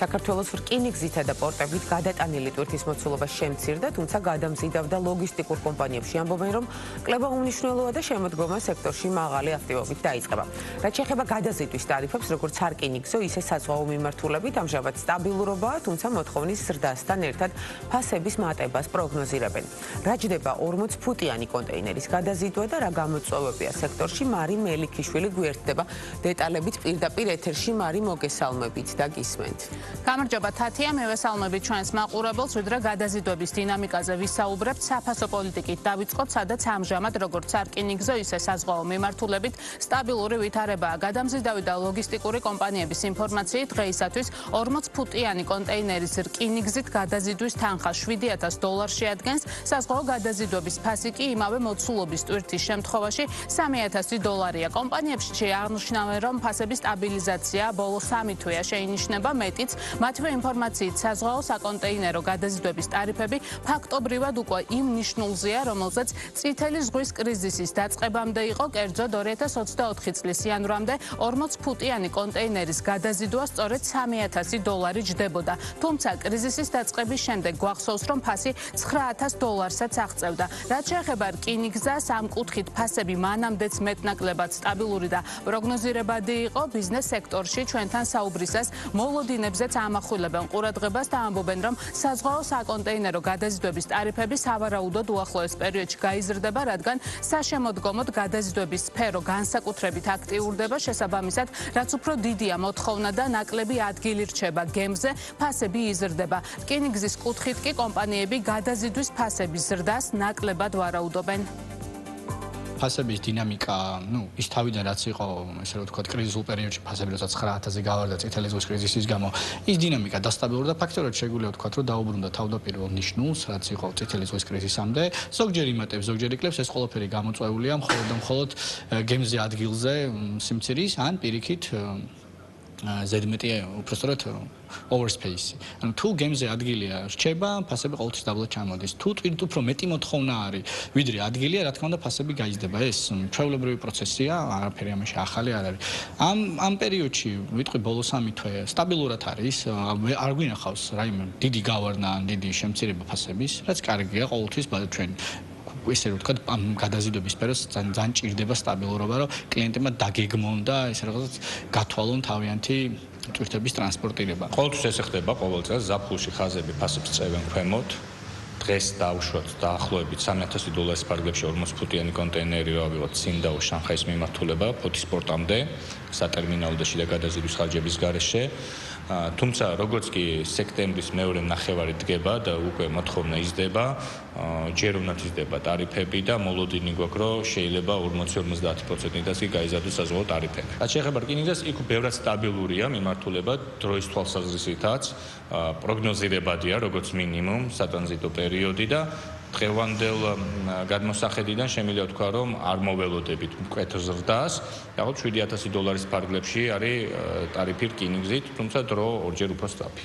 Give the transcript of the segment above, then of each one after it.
საქართველოს რკინიგზითა და პორტებით გადატანილი ტვირთის მოცულობა შემცირდა, თუმცა გადამზიდავ და ლოგისტიკურ კომპანიებში ამბობენ, რომ კლება უმნიშვნელოა და შემოდგომა სექტორში მაღალი აქტივობით დაიწყება. რაც შეეხება გადაზიდვის ტარიფებს, როგორც სარკინიგზო, ისე საზღვაო მიმართულებით, ამჟამად სტაბილურობაა, თუმცა მოთხოვნის ზრდასთან ერთად ფასების მატებას პროგნოზირებენ. რა ჯდება 40 ფუტიანი კონტეინერის გადაზიდვა და რა გამოწვევებია სექტორში, მარი მელიქიშვილი გვერდდება დეტალებით პირდაპირ ეთერში. მარი, მოგესალმებით და გისმენთ. გამარჯობა თათია, მევესალმებით ჩვენს მაყურებელს, ვიდრე გადაზიდვების დინამიკაზე ვისაუბრებთ, საფასო პოლიტიკით დავიწყოთ, სადაც ამჟამად როგორც სარკინიგზო, ისე საზღვაო მიმართულებით სტაბილური ვითარებაა. გადამზიდავი და ლოგისტიკური კომპანიების ინფორმაციით, დღეისათვის 40 ფუტიანი კონტეინერის რკინიგზით გადაზიდვის თანხა $7,000 ადგენს, საზღვაო გადაზიდვების ფასი კი იმავე მოცულობის ტვირთის შემთხვევაში $3,000-ია. კომპანიებში აღნიშნავენ, რომ ფასების სტაბილიზაცია ბოლო 3 თვეა შეინიშნება, მეტიც მათვე ინფორმაციით საზღვაო საკონტეინერო გადაზიდვების ტარიფები ფაქტობრივად უკვე იმ ნიშნულზეა, რომელზეც წითელი ზღვის კრიზისის დაწყებამდე იყო, კერძოდ 2024 წლის იანვრამდე 40 ფუტიანი კონტეინერის გადაზიდვა სწორედ $3,000 ჯდებოდა. თუმცა კრიზისის დაწყების შემდეგ გვახსოვს, რომ ფასი $9,000-საც აღწევდა. რაც შეეხება რკინიგზას, ამ კუთხით ფასები მანამდეც მეტნაკლებად სტაბილური და პროგნოზირებადი იყო. ბიზნეს სექტორში ჩვენთან საუბრისას მოლოდინებზეც ამახვილებენ ყურადღებას და ამბობენ, რომ საზღვაო საკონტეინერო გადაზიდვების ტარიფები სავარაუდოდ უახლოეს პერიოდში გაიზრდება, რადგან საშემოდგომოდ გადაზიდვების სფერო განსაკუთრებით აქტიურდება, შესაბამისად, რაც უფრო დიდია მოთხოვნა და ნაკლები ადგილი რჩება გემზე, ფასები იზრდება. რკინიგზის კუთხით კი კომპანიები გადაზიდვის ფასების ზრდას ნაკლებად ვარაუდობენ. ფასების დინამიკა, ის თავიდან რაც იყო, ესე რომ ვთქვათ, კრიზისულ პერიოდში ფასები როცა 9,000-ზე გავარდა წითელი ზღვის კრიზისის გამო, ის დინამიკა დასტაბილურდა, ფაქტორად შეგვიძლია ვთქვათ, რომ დაუბრუნდა თავდაპირველ ნიშნულს, რაც იყო წითელი ზღვის კრიზისამდე. ზოგჯერ იმატებს, ზოგჯერ იკლებს, ეს ყველაფერი გამოწვეულია მხოლოდ გემზე ადგილზე სიმცირის ან პირიქით ზედმეტი უпростоრად overspace. ანუ თუ გემზე ადგილია რჩება, ფასები ყოველთვის დაბლა ჩამოდის. თუ ტვირთ უფრო მეტი მოთხოვნა არის, ვიდრე ადგილია, რა თქმა უნდა, ფასები გაიზრდება. ეს ჩვეულებრივი პროცესია, არაფერი ამაში ახალი არ არის. ამ პერიოდში, ვიტყვი ბოლო 3 თვე სტაბილურად არის, არ გვინახავს რაიმე დიდი გავარდნა ან დიდი შემცირება ფასების, რაც კარგია ყოველთვის ჩვენ ესე რომ ვთქვათ, ამ გადაზიდვების სფეროს ძალიან ჭირდება სტაბილურობა, რომ კლიენტებმა დაგეგმონ და ესე რაღაცა გათვალონ თავიანთი ტვირთების ტრანსპორტირება. ყოველთვის ესე ხდება ყოველ წელს ზაფხულში ხაზები ფასებს წევენ ქვემოთ. დღეს დავუშვათ დაახლოებით $3,000 ფარგლებში 40 ფუტიანი კონტეინერი რა ვიღოთ ცინდაო შანხაის მიმართულება ფოთის პორტამდე სატერმინალო და შიდა გადაზიდვის ხარჯების გარეშე. თუმცა როგორც კი სექტემბრის მეორე ნახევარი დგება და უკვე მოთხოვნა იზრდება, ჯერ უნდა იზრდება ტარიფები და მოლოდინი გვაქვს, რომ შეიძლება 40-50%-იდანაც კი გაიზარდოს საზღვაო ტარიფები. რაც შეეხება რკინიგზას, იქ ბევრად სტაბილურია მიმართულება დროის თვალსაზრისითაც, პროგნოზირებადია როგორც მინიმუმ სატრანზიტო პერიოდი და დღევანდელ გადმოსახედიდან შემიძლია ვთქვა, რომ არ მოველოდებით მკვეთ ზრდას, რაღაც $7,000 ფარგლებში არის ტარიფი რკინიგზით, თუმცა დრო ორჯერ უფრო სწრაფი.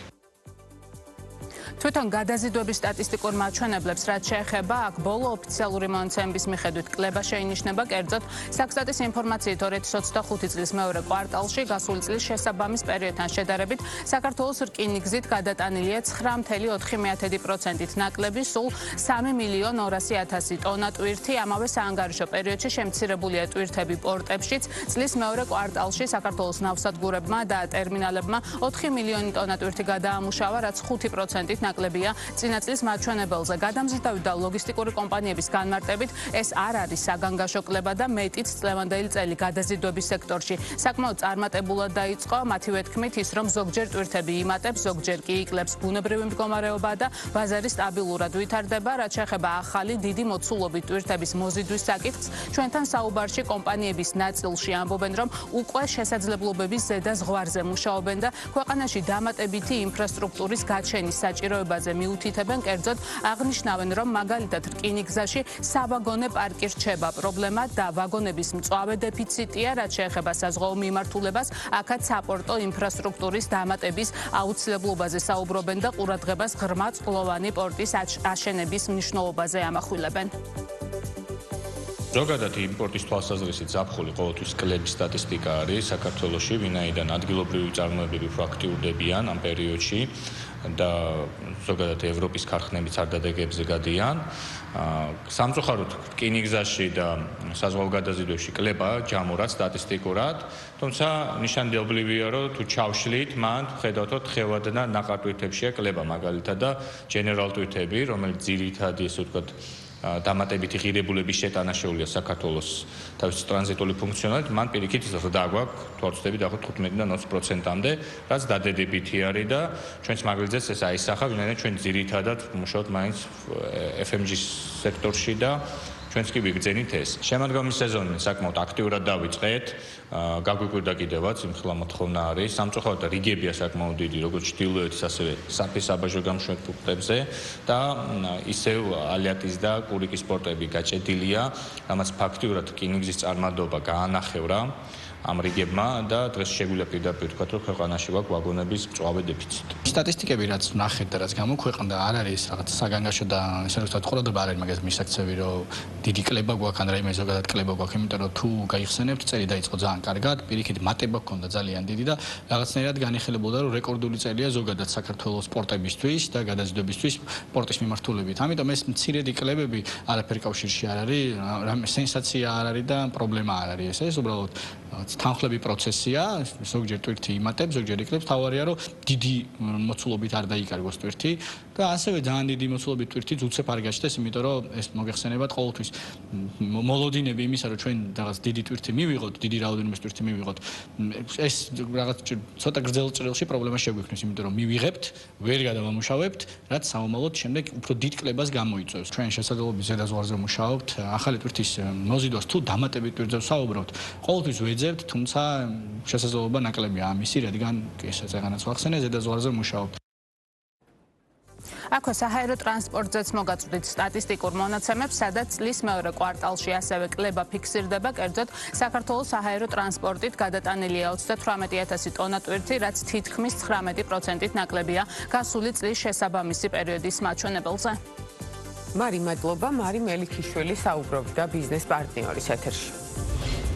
თვითონ გადაზიდვების სტატისტიკურ მაჩვენებლებს რაც შეეხება, აქ ბოლო ოფიციალური მონაცემების მიხედვით კლება შეინიშნება, კერძოდ საქსტატის ინფორმაციით 2025 წლის მეორე კვარტალში გასული წლის შესაბამის პერიოდთან შედარებით საქართველოს რკინიგზით გადატანილია 9.4%-ით ნაკლები, სულ 3,200,000 ტონა ტვირთი. ამავე საანგარიშო პერიოდში შემცირებულია ტვირთები პორტებშიც. წლის მეორე კვარტალში საქართველოს ნავსადგურებმა და ტერმინალებმა 4 მილიონი ტონა ტვირთი გადაამუშავა, რაც 5%-ით ნაკლებია წინა წლის მაჩვენებელზე. გადამზიდავი და ლოგისტიკური კომპანიების განმარტებით, ეს არ არის საგანგაშო კლება და მეტიც წლევანდელი წელი გადაზიდვების სექტორში საკმაოდ წარმატებულად დაიწყო. მათივე თქმით, ის რომ ზოგჯერ ტვირთები იმატებს, ზოგჯერ კი იკლებს ბუნებრივი მდგომარეობა და ბაზარი სტაბილურად ვითარდება. რაც შეეხება ახალი დიდი მოცულობით ტვირთების მოზიდვის საკითხს, ჩვენთან საუბარში კომპანიების ნაწილში ამბობენ, რომ უკვე შესაძლებლობების ზედა ზღვარზე მუშაობენ და ქვეყანაში დამატებითი ინფრასტრუქტურის გაჩენის საჭიროებაზე მიუთითებენ, კერძოდ აღნიშნავენ, რომ მაგალითად რკინიგზაში სავაგონე პარკი რჩება პრობლემა და ვაგონების მწვავე დეფიციტია, რაც შეეხება საზღვაო მიმართულებას, აქაც საპორტო ინფრასტრუქტურის დამატების აუცილებლობაზე საუბრობენ და ყურადღებას ღრმა წყლოვანი პორტის აშენების მნიშვნელობაზე ამახვილებენ. ზოგადად იმპორტის თვალსაზრისით ზაფხული ყოველთვის კლების სტატისტიკა არის საქართველოში, ვინაიდან ადგილობრივი წარმოებები უფრო აქტიურდებიან ამ პერიოდში და ზოგადად ევროპის ქარხნებიც არ დადეგებზე გადიან. სამწუხაროდ რკინიგზაში და საზღვაო გადაზიდვებში კლება ჯამურად სტატისტიკურად, თუმცა ნიშანდობლივია, რომ თუ ჩავშლით, მან ხედავთ, რომ თხევად და ნაყარ ტვირთებშია კლება მაგალითად და ჯენერალ ტვირთები, რომელიც ძირითადი ესე ვთქვათ დამატებითი ღირებულების შეტანა შეუძლია საქართველოს თავის ტრანზიტული ფუნქციონალით, მან პირიქით ზრდა გვაქვს თვალწოდები დაახლოებით 15-დან 20%-მდე, რაც დადებითი არის და ჩვენს მაგალითს ეს აისახა, ვინაიდან ჩვენ ძირითადად მუშაობთ მაინც FMG სექტორში და ჩვენც კი ვიგრძენით ეს. შემდგომი სეზონი საკმაოდ აქტიურად დავიწყეთ, გაგვიკვირდა კიდევაც იმხელა მოთხოვნა არის. სამწუხაროდ რიგებია საკმაოდ დიდი, როგორც ჩრდილოეთის, ასევე საფის-საბაჟო გამშვიდ პუნქტებზე და ისევ ალიატის და კურიკის პორტები გაჭედილია, რამაც ფაქტიურად რკინიგზის წარმადობა გაანახევრა ამ რიგებმა და დღეს შეგვიძლია პირდაპირ ვთქვათ, რომ ქვეყანაში გვაქვს ვაგონების მწვავე დეფიციტი. სტატისტიკები რაც ნახეთ და რაც გამოქვეყნდა, არ არის რაღაც საგანგაშო და ესე ვთქვათ, ყურადღება არ არის მაგას მისაქცევი, რომ დიდი კლება გვაქვს, ან რაიმე ზოგადად კლება გვაქვს, იმიტომ რომ თუ გაიხსენებთ, წელი დაიწყო ძალიან კარგად, პირიქით მატება ჰქონდა ძალიან დიდი და რაღაცნაირად განიხილებოდა, რომ რეკორდული წელია ზოგადად საქართველოს სპორტებისთვის და გადაზიდვებისთვის სპორტის მიმართულებით. ამიტომ ეს მცირედი კლებები არაფერი კავშირში არ არის, რამე სენსაცია არ არის და პრობლემა არ არის ეს უბრალოდ თანხლები პროცესია, ზოგჯერ ტვირთი იმატებს, ზოგჯერ იკლებს, თავარია რომ დიდი მოცულობით არ დაიკარგოს ტვირთი და ასევე ძალიან დიდი მოცულობით ტვირთი უცებ არ გაჩნდეს, იმიტომ რომ ეს მოგეხსენებათ ყოველთვის მოლოდინები იმისა, რომ ჩვენ რაღაც დიდი ტვირთი მივიღოთ, დიდი რაოდენობის ტვირთი მივიღოთ, ეს რაღაც ცოტა გრძელ ჭრილში პრობლემა შეგვიქმნის, იმიტომ რომ მივიღებთ, ვერ გადავამუშავებთ, რაც საომალოდ შემდეგ უფრო დიდ კლებას გამოიწვევს. ჩვენ შესაძლებლობის ზედაზღვარზე მუშაობთ, ახალი ტვირთის მოზიდვას თუ დამატებით ტვირთზე ვსაუბრობთ, ყოველთვის ვეძებთ, თუმცა შესაძლებლობა ნაკლებია ამისი, რადგან ესაც ეგანაც ვახსენე, ზედაზღვარზე მუშაობთ. აქვე საჰაერო ტრანსპორტზეც მოგაწვდით სტატისტიკურ მონაცემებს, სადაც წლის მეორე კვარტალში ასევე კლება ფიქსირდება, კერძოდ საქართველოს საჰაერო ტრანსპორტით გადატანილია 38,000 ტონა ტვირთი, რაც თითქმის 19%-ით ნაკლებია გასული წლის შესაბამისი პერიოდის მაჩვენებელზე. მარი მადლობა, მარი მელიქიშვილი საუბრობდა ბიზნეს პარტნიორის ეთერში.